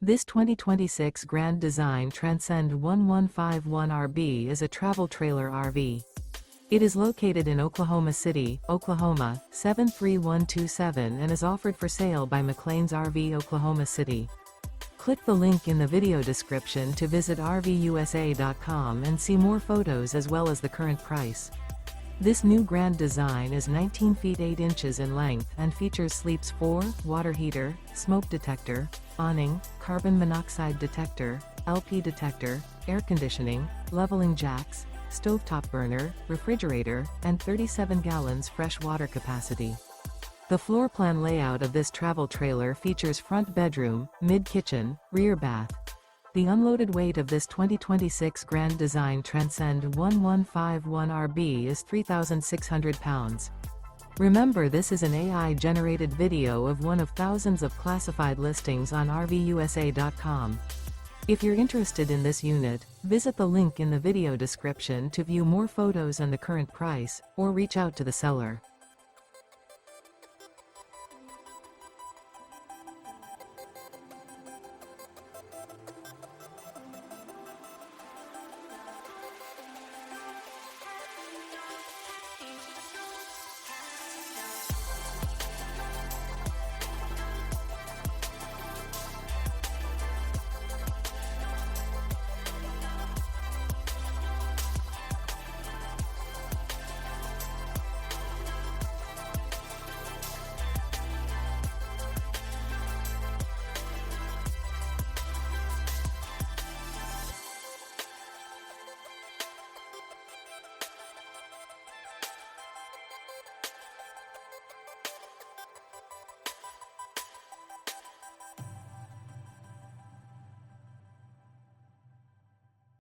This 2026 Grand Design Transcend 1151RB is a travel trailer RV. It is located in Oklahoma City, Oklahoma, 73127 and is offered for sale by McClain's RV Oklahoma City. Click the link in the video description to visit RVUSA.com and see more photos as well as the current price. This new Grand Design is 19 feet 8 inches in length and features sleeps 4, water heater, smoke detector, awning, carbon monoxide detector, LP detector, air conditioning, leveling jacks, stovetop burner, refrigerator, and 37 gallons fresh water capacity. The floor plan layout of this travel trailer features front bedroom, mid-kitchen, rear bath. The unloaded weight of this 2026 Grand Design Transcend 1151RB is 3,600 pounds. Remember, this is an AI-generated video of one of thousands of classified listings on RVUSA.com. If you're interested in this unit, visit the link in the video description to view more photos and the current price, or reach out to the seller.